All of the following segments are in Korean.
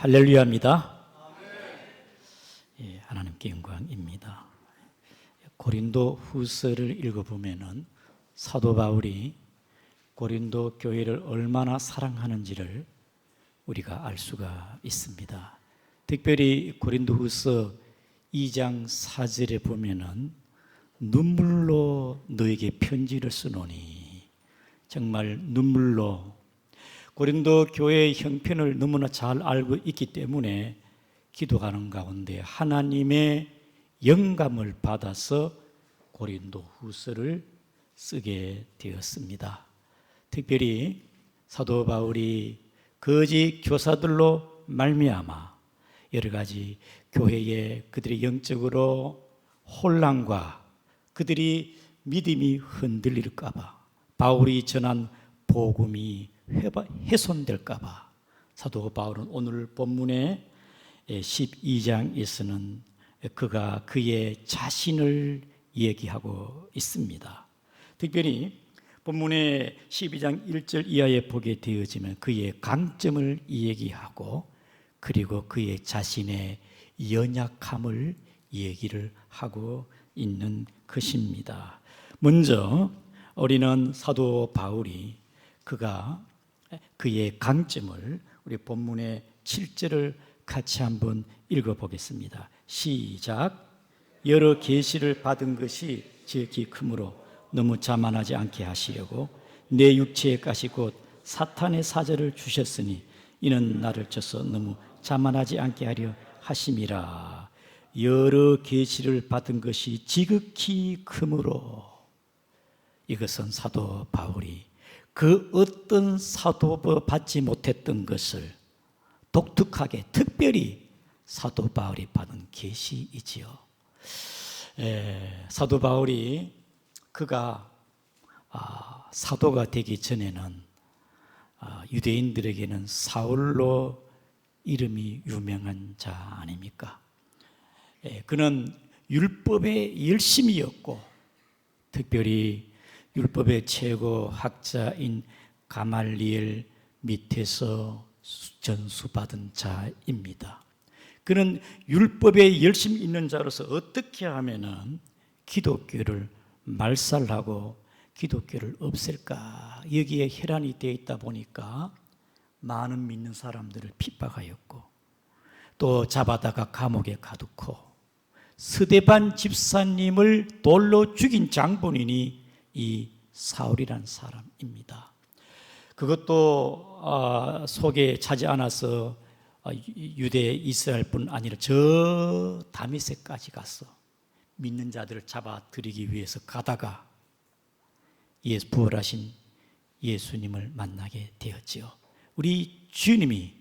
할렐루야입니다. 예, 하나님께 영광입니다. 고린도 후서를 읽어보면은 사도 바울이 고린도 교회를 얼마나 사랑하는지를 우리가 알 수가 있습니다. 특별히 고린도 후서 2장 4절에 보면은 눈물로 너에게 편지를 쓰노니, 정말 눈물로 고린도 교회의 형편을 너무나 잘 알고 있기 때문에 기도하는 가운데 하나님의 영감을 받아서 고린도 후서를 쓰게 되었습니다. 특별히 사도 바울이 거짓 교사들로 말미암아 여러 가지 교회에 그들이 영적으로 혼란과 그들이 믿음이 흔들릴까 봐, 바울이 전한 복음이 훼손될까 봐 사도 바울은 오늘 본문의 12장에서는 그가 그의 자신을 얘기하고 있습니다. 특별히 본문의 12장 1절 이하에 보게 되어지면 그의 강점을 얘기하고 그리고 그의 자신의 연약함을 얘기를 하고 있는 것입니다. 먼저 우리는 사도 바울이 그가 그의 강점을 우리 본문의 7절을 같이 한번 읽어보겠습니다. 시작. 여러 계시를 받은 것이 지극히 크므로 너무 자만하지 않게 하시려고 내 육체의 가시 곧 사탄의 사절을 주셨으니 이는 나를 쳐서 너무 자만하지 않게 하려 하심이라. 여러 계시를 받은 것이 지극히 크므로, 이것은 사도 바울이 그 어떤 사도도 받지 못했던 것을 독특하게 특별히 사도 바울이 받은 계시이지요. 사도 바울이 그가 사도가 되기 전에는 유대인들에게는 사울로 이름이 유명한 자 아닙니까? 그는 율법의 열심이었고 특별히 율법의 최고 학자인 가말리엘 밑에서 전수받은 자입니다. 그는 율법에 열심히 있는 자로서 어떻게 하면은 기독교를 말살하고 기독교를 없앨까, 여기에 혈안이 되어 있다 보니까 많은 믿는 사람들을 핍박하였고 또 잡아다가 감옥에 가두고 스데반 집사님을 돌로 죽인 장본인이 이 사울이라는 사람입니다. 그것도 속에 차지 않아서 유대 이스라엘뿐 아니라 저 다메섹까지 가서 믿는 자들을 잡아들이기 위해서 가다가 부활하신 예수님을 만나게 되었지요. 우리 주님이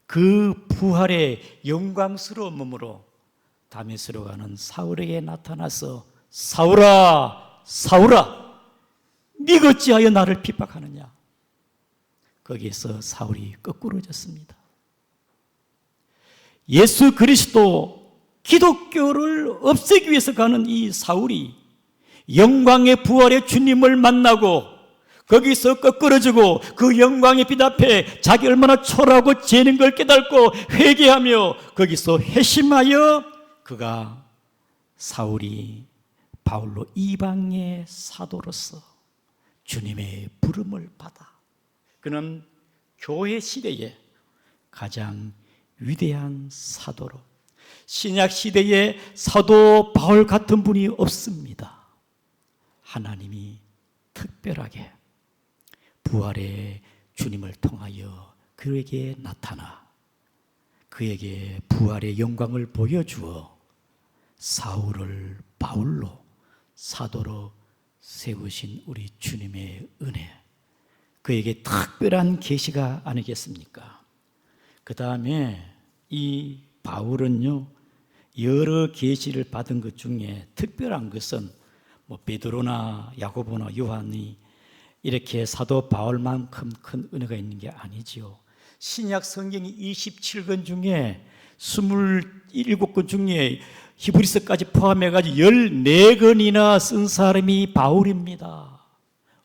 그 부활의 영광스러운 몸으로 다메섹으로 가는 사울에게 나타나서 사울아, 사울아, 네가 어찌하여 나를 핍박하느냐. 거기에서 사울이 거꾸로졌습니다. 예수 그리스도 기독교를 없애기 위해서 가는 이 사울이 영광의 부활의 주님을 만나고 거기서 거꾸러지고 그 영광의 빛 앞에 자기 얼마나 초라하고 죄는 걸 깨닫고 회개하며 거기서 회심하여 그가 사울이 바울로 이방의 사도로서 주님의 부름을 받아 그는 교회 시대에 가장 위대한 사도로, 신약 시대에 사도 바울 같은 분이 없습니다. 하나님이 특별하게 부활의 주님을 통하여 그에게 나타나 그에게 부활의 영광을 보여주어 사울을 바울로 사도로 세우신 우리 주님의 은혜, 그에게 특별한 계시가 아니겠습니까? 그 다음에 이 바울은요, 여러 계시를 받은 것 중에 특별한 것은 베드로나 야고보나 요한이 이렇게 사도 바울만큼 큰 은혜가 있는 게 아니지요. 신약 성경이 27권 중에 27권 중에 히브리서까지 포함해가지고 14권이나 쓴 사람이 바울입니다.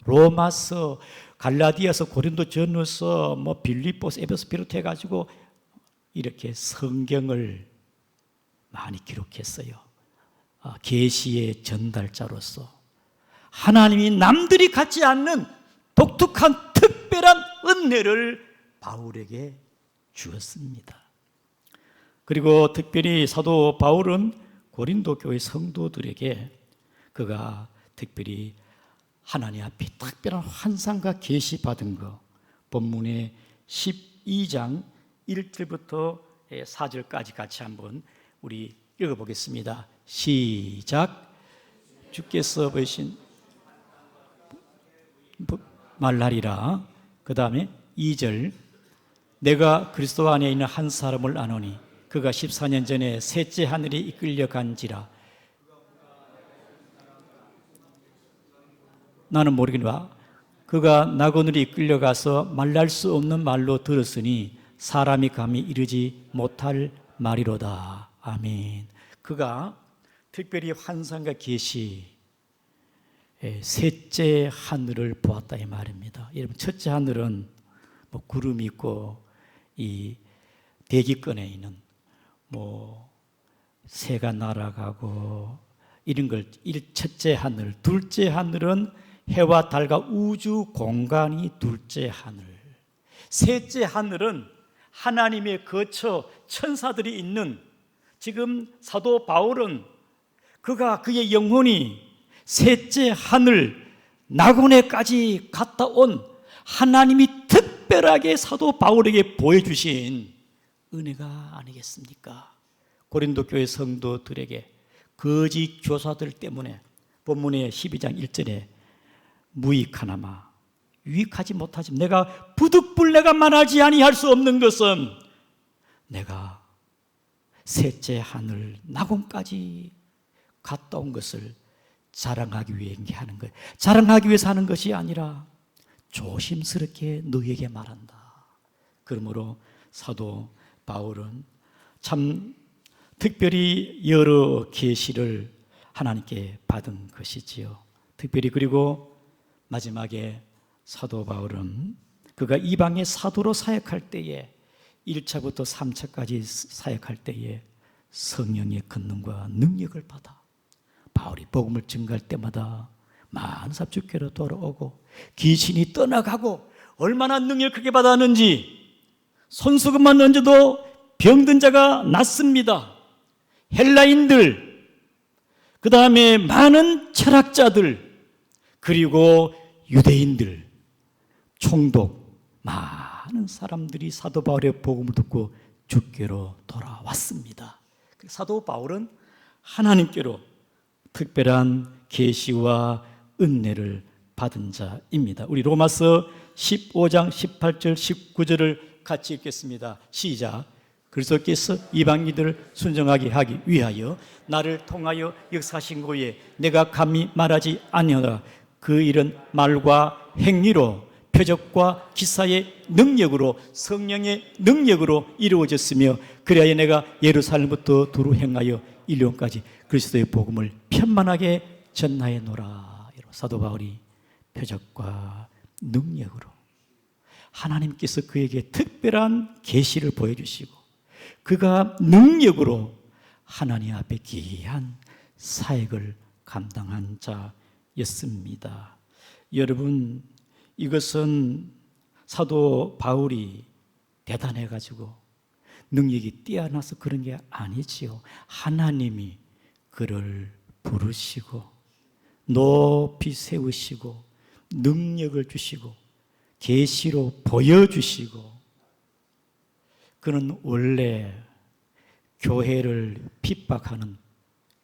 로마서, 갈라디아서, 고린도 전후서, 빌립보서, 에베소 비롯해가지고 이렇게 성경을 많이 기록했어요. 계시의 전달자로서 하나님이 남들이 갖지 않는 독특한 특별한 은혜를 바울에게 주었습니다. 그리고 특별히 사도 바울은 고린도 교회 성도들에게 그가 특별히 하나님 앞에 특별한 환상과 계시받은 거, 본문의 12장 1절부터 4절까지 같이 한번 우리 읽어보겠습니다. 시작. 주께서 보이신 말하리라. 그 다음에 2절. 내가 그리스도 안에 있는 한 사람을 아노니 그가 14년 전에 셋째 하늘에 이끌려 간지라. 나는 모르겠노라. 그가 낙원으로 이끌려 가서 말할 수 없는 말로 들었으니 사람이 감히 이르지 못할 말이로다. 아멘. 그가 특별히 환상과 계시, 셋째 하늘을 보았다 이 말입니다. 여러분, 첫째 하늘은 뭐 구름이 있고 이 대기권에 있는 뭐 새가 날아가고 이런 걸 첫째 하늘, 둘째 하늘은 해와 달과 우주 공간이 둘째 하늘, 셋째 하늘은 하나님의 거처 천사들이 있는, 지금 사도 바울은 그가 그의 영혼이 셋째 하늘 낙원에까지 갔다 온 하나님이 특별하게 사도 바울에게 보여주신 은혜가 아니겠습니까? 고린도 교회 성도들에게 거짓 교사들 때문에 본문의 12장 1절에 무익하나마 유익하지 못하지, 내가 부득불 말하지 아니할 수 없는 것은 내가 셋째 하늘 낙원까지 갔다 온 것을 자랑하기 위해 하는 거예요. 자랑하기 위해서 하는 것이 아니라 조심스럽게 너희에게 말한다. 그러므로 사도 바울은 참 특별히 여러 계시를 하나님께 받은 것이지요. 특별히 그리고 마지막에 사도 바울은 그가 이방의 사도로 사역할 때에 1차부터 3차까지 사역할 때에 성령의 권능과 능력을 받아 바울이 복음을 증거할 때마다 많은 사람 주께로 돌아오고 귀신이 떠나가고 얼마나 능력을 크게 받았는지 손수건만 얹어도 병든 자가 낫습니다. 헬라인들, 그 다음에 많은 철학자들, 그리고 유대인들, 총독, 많은 사람들이 사도 바울의 복음을 듣고 주께로 돌아왔습니다. 사도 바울은 하나님께로 특별한 계시와 은혜를 받은 자입니다. 우리 로마서 15장 18절 19절을 같이 읽겠습니다. 시작. 그리스도께서 이방인들을 순종하게 하기 위하여 나를 통하여 역사하신 거에 내가 감히 말하지 아니하노라. 그 일은 말과 행위로 표적과 기사의 능력으로 성령의 능력으로 이루어졌으며 그래야 내가 예루살렘부터 두루 행하여 일론까지 그리스도의 복음을 편만하게 전하여노라. 사도 바울이 표적과 능력으로 하나님께서 그에게 특별한 계시를 보여주시고 그가 능력으로 하나님 앞에 귀한 사역을 감당한 자였습니다. 여러분, 이것은 사도 바울이 대단해가지고 능력이 뛰어나서 그런 게 아니지요. 하나님이 그를 부르시고 높이 세우시고 능력을 주시고 계시로 보여주시고, 그는 원래 교회를 핍박하는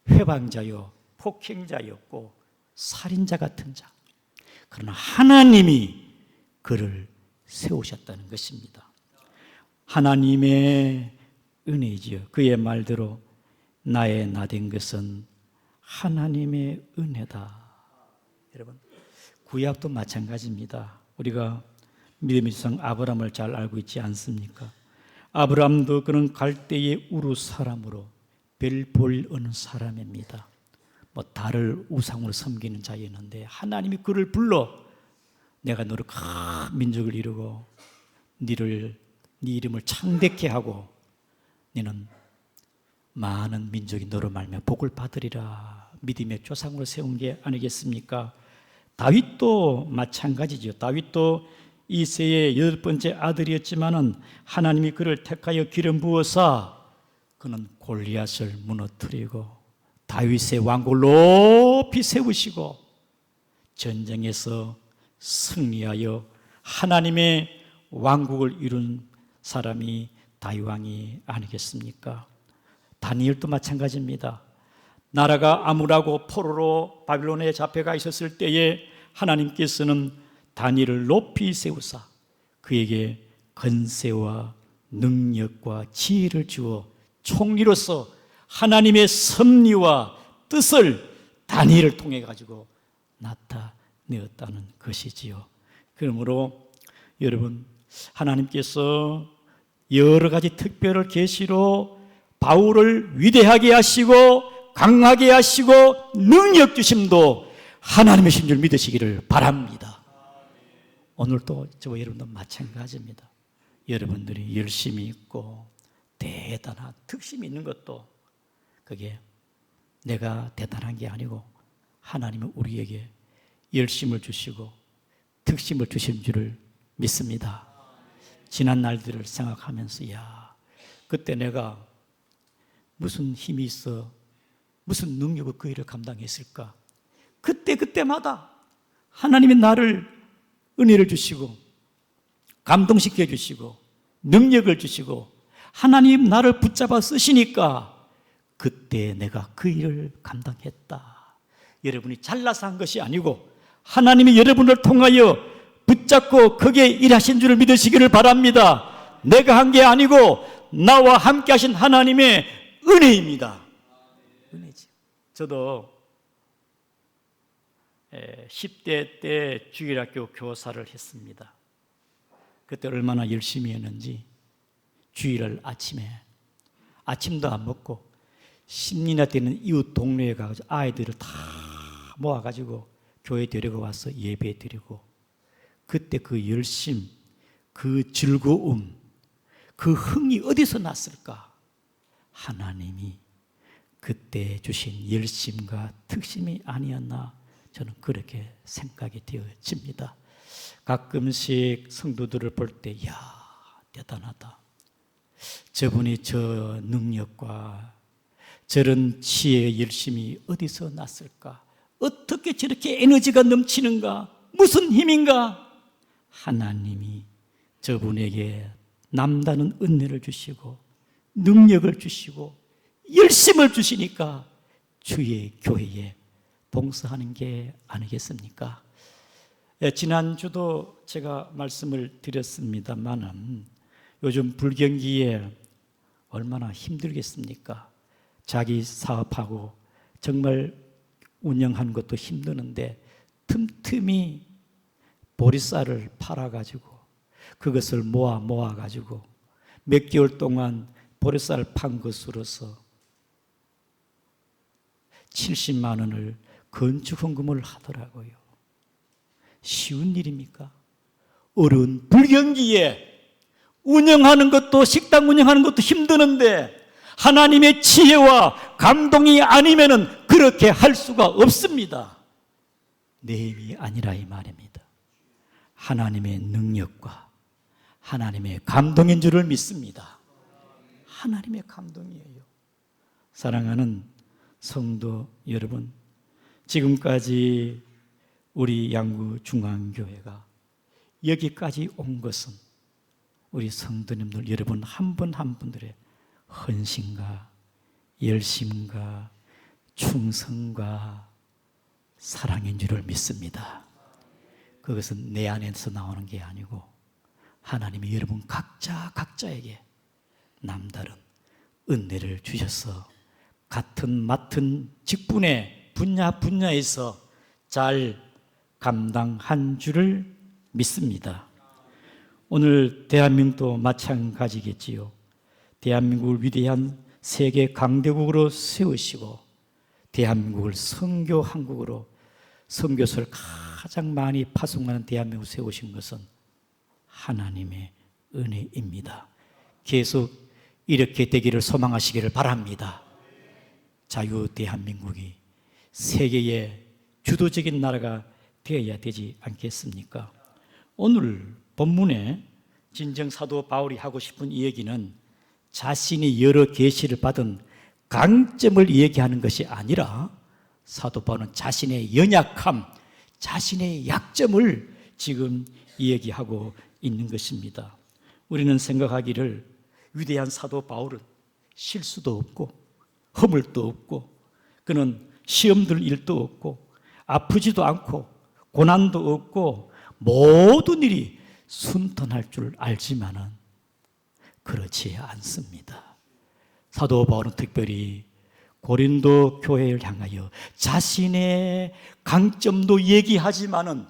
회방자요 폭행자였고 살인자 같은 자, 그러나 하나님이 그를 세우셨다는 것입니다. 하나님의 은혜지요. 그의 말대로 나의 나된 것은 하나님의 은혜다. 여러분, 구약도 마찬가지입니다. 우리가 믿음의 조상 아브라함을 잘 알고 있지 않습니까? 아브라함도 그는 갈대의 우루 사람으로 별 볼 어는 사람입니다. 뭐 달을 우상으로 섬기는 자였는데 하나님이 그를 불러 내가 너를 큰 민족을 이루고 네 이름을 창대케 하고 너는 많은 민족이 너로 말미암아 복을 받으리라 믿음의 조상으로 세운 게 아니겠습니까? 다윗도 마찬가지죠. 다윗도 이새의 8번째 아들이었지만은 하나님이 그를 택하여 기름 부어서 그는 골리앗을 무너뜨리고 다윗의 왕국을 높이 세우시고 전쟁에서 승리하여 하나님의 왕국을 이룬 사람이 다윗 왕이 아니겠습니까? 다니엘도 마찬가지입니다. 나라가 암울하고 포로로 바빌론에 잡혀가 있었을 때에 하나님께서는 다니엘을 높이 세우사 그에게 권세와 능력과 지혜를 주어 총리로서 하나님의 섭리와 뜻을 다니엘을 통해 가지고 나타내었다는 것이지요. 그러므로 여러분, 하나님께서 여러 가지 특별한 계시로 바울을 위대하게 하시고 강하게 하시고 능력 주심도 하나님의 신 줄 믿으시기를 바랍니다. 오늘도 저와 여러분도 마찬가지입니다. 여러분들이 열심히 있고 대단한 특심이 있는 것도 그게 내가 대단한 게 아니고 하나님은 우리에게 열심을 주시고 특심을 주신 줄을 믿습니다. 지난 날들을 생각하면서 야, 그때 내가 무슨 힘이 있어 무슨 능력으로 그 일을 감당했을까? 그때마다 하나님이 나를 은혜를 주시고 감동시켜 주시고 능력을 주시고 하나님 나를 붙잡아 쓰시니까 그때 내가 그 일을 감당했다. 여러분이 잘나서 한 것이 아니고 하나님이 여러분을 통하여 붙잡고 거기에 일하신 줄을 믿으시기를 바랍니다. 내가 한 게 아니고 나와 함께 하신 하나님의 은혜입니다. 은혜지. 저도 10대 때 주일학교 교사를 했습니다. 그때 얼마나 열심히 했는지 주일을 아침도 안 먹고 10년이나 되는 이웃 동네에 가서 아이들을 다 모아가지고 교회 데리고 와서 예배 드리고 그때 그 열심, 그 즐거움, 그 흥이 어디서 났을까? 하나님이 그때 주신 열심과 특심이 아니었나 저는 그렇게 생각이 되어집니다. 가끔씩 성도들을 볼 때 야, 대단하다. 저분이 저 능력과 저런 지혜의 열심이 어디서 났을까? 어떻게 저렇게 에너지가 넘치는가? 무슨 힘인가? 하나님이 저분에게 남다른 은혜를 주시고 능력을 주시고 열심을 주시니까 주의 교회에 봉사하는 게 아니겠습니까? 지난주도 제가 말씀을 드렸습니다만은 요즘 불경기에 얼마나 힘들겠습니까? 자기 사업하고 정말 운영하는 것도 힘드는데 틈틈이 보리쌀을 팔아가지고 그것을 모아가지고 몇 개월 동안 보리쌀 판 것으로서 70만 원을 건축 헌금을 하더라고요. 쉬운 일입니까? 어려운 불경기에 운영하는 것도 식당 운영하는 것도 힘드는데 하나님의 지혜와 감동이 아니면은 그렇게 할 수가 없습니다. 내 힘이 아니라 이 말입니다. 하나님의 능력과 하나님의 감동인 줄을 믿습니다. 하나님의 감동이에요. 사랑하는 성도 여러분, 지금까지 우리 양구 중앙교회가 여기까지 온 것은 우리 성도님들 여러분 한 분 한 분들의 헌신과 열심과 충성과 사랑인 줄을 믿습니다. 그것은 내 안에서 나오는 게 아니고 하나님이 여러분 각자에게 남다른 은혜를 주셔서 같은 맡은 직분의 분야에서 잘 감당한 줄을 믿습니다. 오늘 대한민국도 마찬가지겠지요. 대한민국을 위대한 세계 강대국으로 세우시고 대한민국을 선교 한국으로 선교사를 가장 많이 파송하는 대한민국을 세우신 것은 하나님의 은혜입니다. 계속 이렇게 되기를 소망하시기를 바랍니다. 자유 대한민국이 세계의 주도적인 나라가 되어야 되지 않겠습니까? 오늘 본문에 진정 사도 바울이 하고 싶은 이 얘기는 자신이 여러 계시를 받은 강점을 얘기하는 것이 아니라 사도 바울은 자신의 연약함, 자신의 약점을 지금 얘기하고 있는 것입니다. 우리는 생각하기를 위대한 사도 바울은 실수도 없고 허물도 없고 그는 시험 들 일도 없고 아프지도 않고 고난도 없고 모든 일이 순탄할 줄 알지만은 그렇지 않습니다. 사도 바울은 특별히 고린도 교회를 향하여 자신의 강점도 얘기하지만은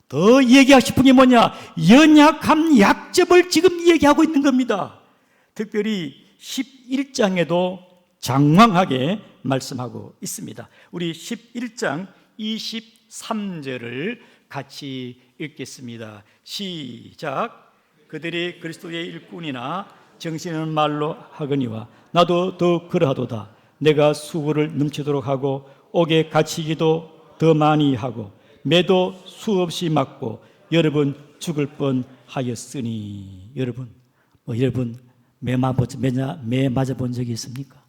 더 얘기하고 싶은 게 뭐냐? 연약함, 약점을 지금 얘기하고 있는 겁니다. 특별히 11장에도 장황하게 말씀하고 있습니다. 우리 11장 23절을 같이 읽겠습니다. 시작. 그들이 그리스도의 일꾼이나 정신은 말로 하거니와 나도 더 그러하도다. 내가 수고를 넘치도록 하고 옥에 갇히기도 더 많이 하고 매도 수없이 맞고 여러 번 죽을 뻔하였으니. 여러분 매 맞아 본 적이 있습니까?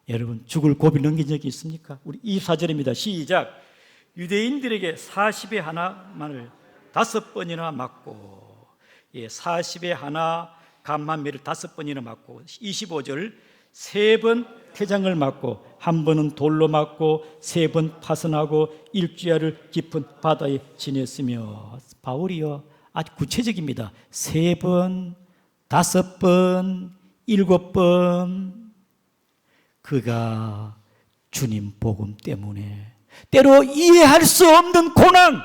여러분 죽을 고비 넘긴 적이 있습니까? 우리 24절입니다. 시작. 유대인들에게 40에 하나만을 5번이나 맞고, 40에 하나 감한매를 5번이나 맞고, 25절 3번 태장을 맞고 1번은 돌로 맞고 3번 파선하고 일주야를 깊은 바다에 지냈으며. 바울이요 아주 구체적입니다. 3번, 5번, 7번 그가 주님 복음 때문에 때로 이해할 수 없는 고난,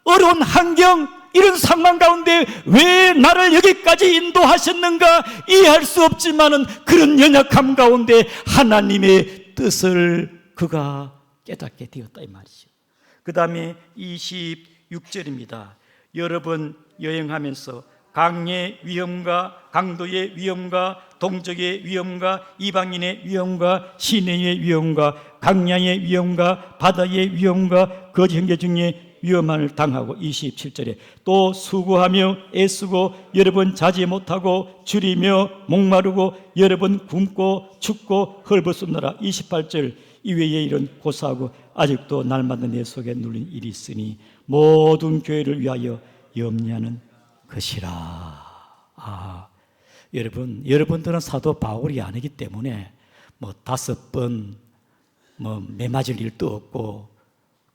어려운 환경, 이런 상황 가운데 왜 나를 여기까지 인도하셨는가 이해할 수 없지만은 그런 연약함 가운데 하나님의 뜻을 그가 깨닫게 되었다 이 말이죠. 그 다음에 26절입니다. 여러 번 여행하면서 강의 위험과 강도의 위험과 동족의 위험과 이방인의 위험과 시내의 위험과 강야의 위험과 바다의 위험과 거짓 형제 중에 위험을 당하고 27절에 또 수고하며 애쓰고 여러 번 자지 못하고 줄이며 목마르고 여러 번 굶고 춥고 헐벗었노라. 28절 이외에 이런 고사하고 아직도 날마다 내 속에 눌린 일이 있으니 모든 교회를 위하여 염려하는 것이라. 여러분들은 사도 바울이 아니기 때문에 5번 매 맞을 일도 없고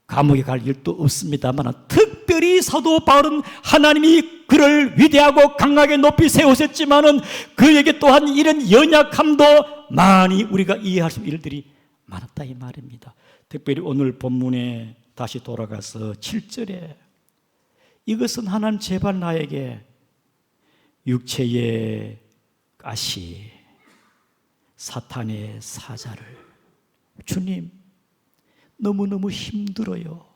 감옥에 갈 일도 없습니다만 특별히 사도 바울은 하나님이 그를 위대하고 강하게 높이 세우셨지만은 그에게 또한 이런 연약함도 많이 우리가 이해할 수 있는 일들이 많았다 이 말입니다. 특별히 오늘 본문에 다시 돌아가서 7절에 이것은 하나님 제발 나에게 육체의 가시 사탄의 사자를 주님 너무너무 힘들어요.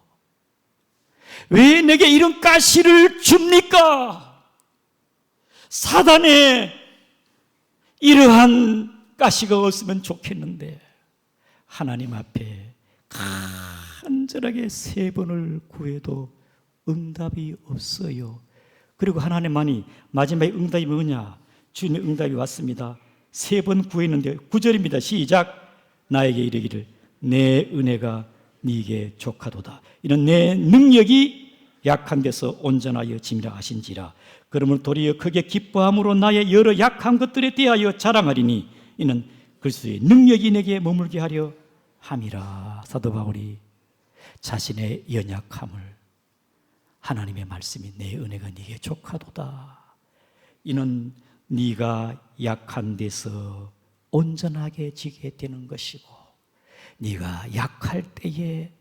왜 내게 이런 가시를 줍니까? 사단의 이러한 가시가 없으면 좋겠는데 하나님 앞에 간절하게 3번을 구해도 응답이 없어요. 그리고 하나님만이 마지막에 응답이 뭐냐? 주님의 응답이 왔습니다. 3번 구했는데 9절입니다. 시작. 나에게 이르기를 내 은혜가 네게 족하도다. 이런 내 능력이 약한 데서 온전하여 짐이라 하신지라. 그러므로 도리어 크게 기뻐함으로 나의 여러 약한 것들에 대하여 자랑하리니 이는 그리스도의 능력이 내게 머물게 하려 함이라. 사도 바울이 자신의 연약함을 하나님의 말씀이 내 은혜가 네게 족하도다. 이는 네가 약한 데서 온전하게 지게 되는 것이고 네가 약할 때에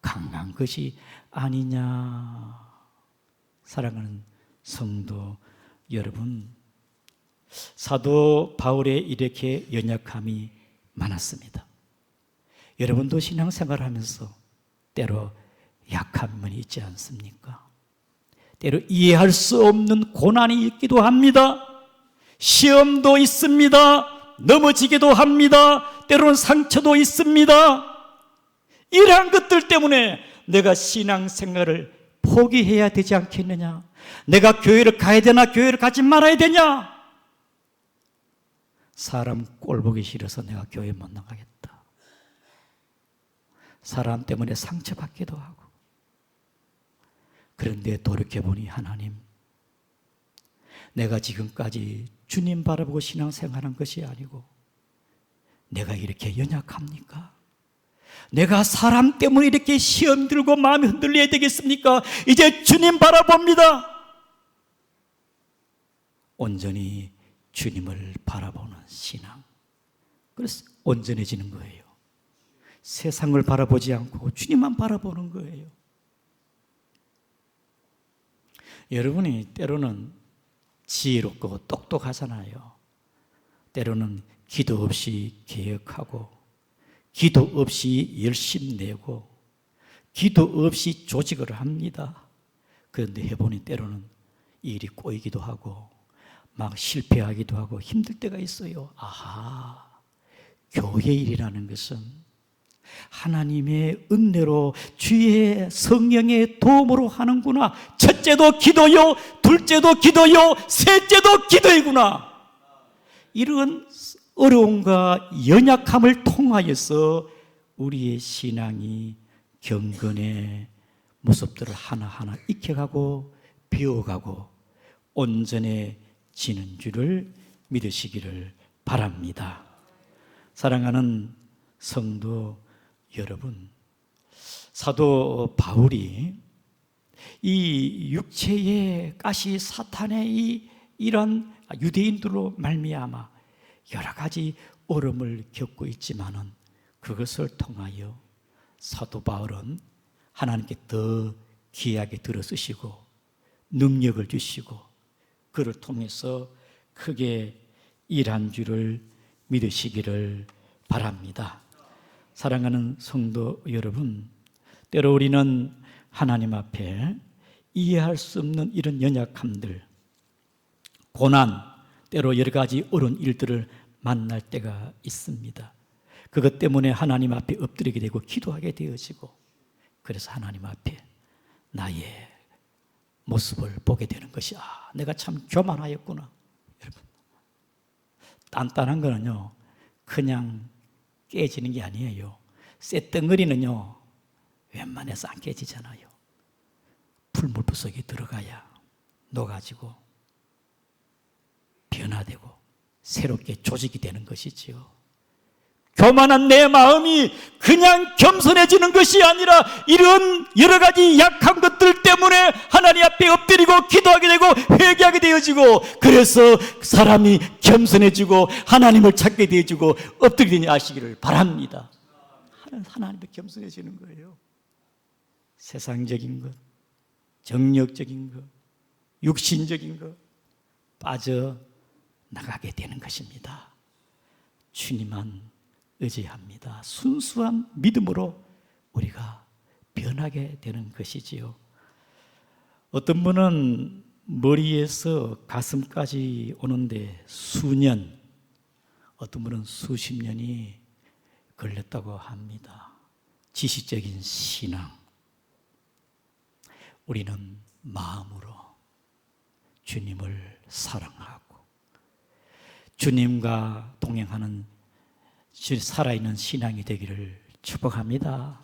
강한 것이 아니냐. 사랑하는 성도 여러분, 사도 바울의 이렇게 연약함이 많았습니다. 여러분도 신앙생활을 하면서 때로 약한 면이 있지 않습니까? 때로 이해할 수 없는 고난이 있기도 합니다. 시험도 있습니다. 넘어지기도 합니다. 때로는 상처도 있습니다. 이러한 것들 때문에 내가 신앙생활을 포기해야 되지 않겠느냐? 내가 교회를 가야 되나 교회를 가지 말아야 되냐? 사람 꼴 보기 싫어서 내가 교회 못 나가겠다. 사람 때문에 상처받기도 하고. 그런데 돌이켜보니 하나님, 내가 지금까지 주님 바라보고 신앙생활한 것이 아니고 내가 이렇게 연약합니까? 내가 사람 때문에 이렇게 시험 들고 마음이 흔들려야 되겠습니까? 이제 주님 바라봅니다. 온전히 주님을 바라보는 신앙. 그래서 온전해지는 거예요. 세상을 바라보지 않고 주님만 바라보는 거예요. 여러분이 때로는 지혜롭고 똑똑하잖아요. 때로는 기도 없이 개혁하고, 기도 없이 열심 내고, 기도 없이 조직을 합니다. 그런데 해보니 때로는 일이 꼬이기도 하고 막 실패하기도 하고 힘들 때가 있어요. 아하, 교회 일이라는 것은 하나님의 은혜로 주의 성령의 도움으로 하는구나. 첫째도 기도요, 둘째도 기도요, 셋째도 기도이구나. 이런 어려움과 연약함을 통하여서 우리의 신앙이 경건의 모습들을 하나하나 익혀가고 배워가고 온전해지는 줄을 믿으시기를 바랍니다. 사랑하는 성도 여러분, 사도 바울이 이 육체의 가시 사탄의 이런 유대인들로 말미암아 여러 가지 어려움을 겪고 있지만은 그것을 통하여 사도 바울은 하나님께 더 귀하게 들어쓰시고 능력을 주시고 그를 통해서 크게 일한 줄을 믿으시기를 바랍니다. 사랑하는 성도 여러분, 때로 우리는 하나님 앞에 이해할 수 없는 이런 연약함들, 고난, 때로 여러 가지 어려운 일들을 만날 때가 있습니다. 그것 때문에 하나님 앞에 엎드리게 되고 기도하게 되어지고, 그래서 하나님 앞에 나의 모습을 보게 되는 것이, 내가 참 교만하였구나. 여러분, 단단한 거는요 그냥 깨지는 게 아니에요. 쇳덩어리는요 웬만해서 안 깨지잖아요. 풀무불 속에 들어가야 녹아지고 변화되고 새롭게 조직이 되는 것이지요. 교만한 내 마음이 그냥 겸손해지는 것이 아니라 이런 여러 가지 약한 것들 때문에 하나님 앞에 엎드리고 기도하게 되고 회개하게 되어지고, 그래서 사람이 겸손해지고 하나님을 찾게 되어지고 엎드리게 되니 아시기를 바랍니다. 하나님 앞에 겸손해지는 거예요. 세상적인 것, 정력적인 것, 육신적인 것 빠져나가게 되는 것입니다. 주님만 의지합니다. 순수한 믿음으로 우리가 변하게 되는 것이지요. 어떤 분은 머리에서 가슴까지 오는데 수년, 어떤 분은 수십 년이 걸렸다고 합니다. 지식적인 신앙. 우리는 마음으로 주님을 사랑하고 주님과 동행하는 살아있는 신앙이 되기를 축복합니다.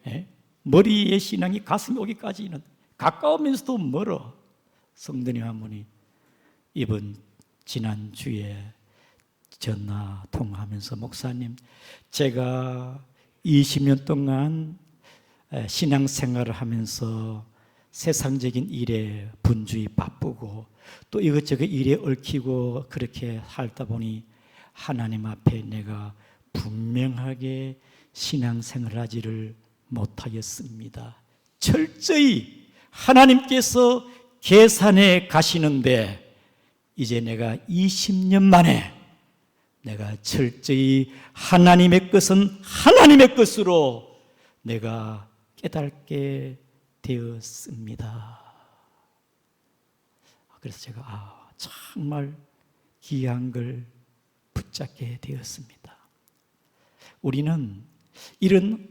예? 머리의 신앙이 가슴에 오기까지는 가까우면서도 멀어. 성도님 한 분이 이번 지난주에 전화 통화하면서, 목사님, 제가 20년 동안 신앙생활을 하면서 세상적인 일에 분주히 바쁘고 또 이것저것 일에 얽히고 그렇게 살다 보니 하나님 앞에 내가 분명하게 신앙생활을 하지를 못하였습니다. 철저히 하나님께서 계산해 가시는데 이제 내가 20년 만에 내가 철저히 하나님의 것은 하나님의 것으로 내가 깨닫게 되었습니다. 그래서 제가 정말 귀한 걸 붙잡게 되었습니다. 우리는 이런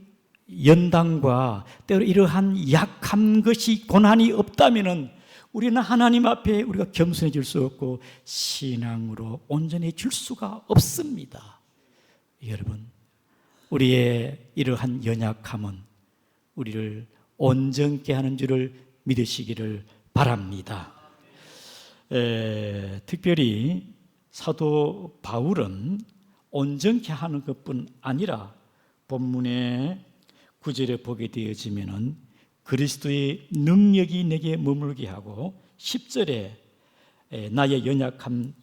연단과 때로 이러한 약한 것이 고난이 없다면 우리는 하나님 앞에 우리가 겸손해질 수 없고 신앙으로 온전해질 수가 없습니다. 여러분, 우리의 이러한 연약함은 우리를 온전케 하는 줄을 믿으시기를 바랍니다. 특별히 사도 바울은 온전케 하는 것뿐 아니라 본문의 9절에 보게 되어지면은 그리스도의 능력이 내게 머물게 하고 10절에 나의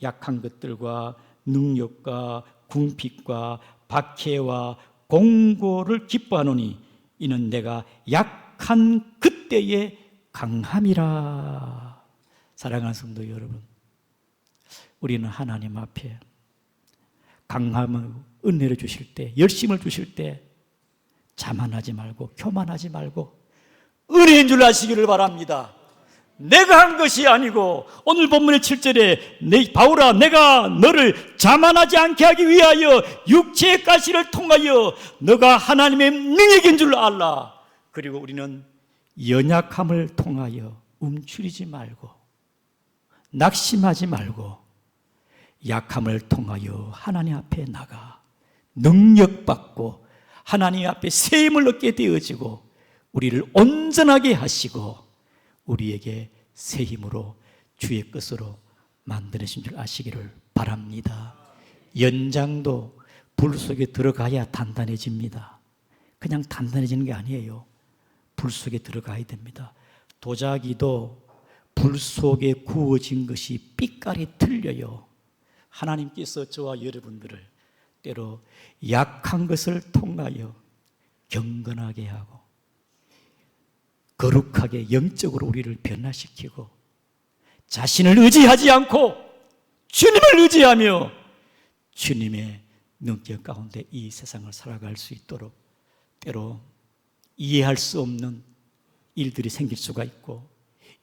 약한 것들과 능력과 궁핍과 박해와 공고를 기뻐하노니 이는 내가 약한 그때의 강함이라. 사랑하는 성도 여러분, 우리는 하나님 앞에 강함을 은혜를 주실 때, 열심을 주실 때 자만하지 말고 교만하지 말고 은혜인 줄 아시기를 바랍니다. 내가 한 것이 아니고 오늘 본문의 7절에 바울아 내가 너를 자만하지 않게 하기 위하여 육체의 가시를 통하여 너가 하나님의 능력인 줄 알라. 그리고 우리는 연약함을 통하여 움츠리지 말고 낙심하지 말고 약함을 통하여 하나님 앞에 나가 능력받고 하나님 앞에 세임을 얻게 되어지고 우리를 온전하게 하시고 우리에게 새 힘으로 주의 것으로 만드신 줄 아시기를 바랍니다. 연장도 불 속에 들어가야 단단해집니다. 그냥 단단해지는 게 아니에요. 불 속에 들어가야 됩니다. 도자기도 불 속에 구워진 것이 빛깔이 틀려요. 하나님께서 저와 여러분들을 때로 약한 것을 통하여 경건하게 하고 거룩하게 영적으로 우리를 변화시키고 자신을 의지하지 않고 주님을 의지하며 주님의 능력 가운데 이 세상을 살아갈 수 있도록 때로 이해할 수 없는 일들이 생길 수가 있고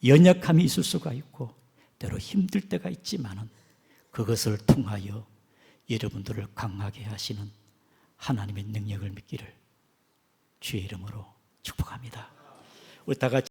연약함이 있을 수가 있고 때로 힘들 때가 있지만은 그것을 통하여 여러분들을 강하게 하시는 하나님의 능력을 믿기를 주의 이름으로 축복합니다. 우리 다 같이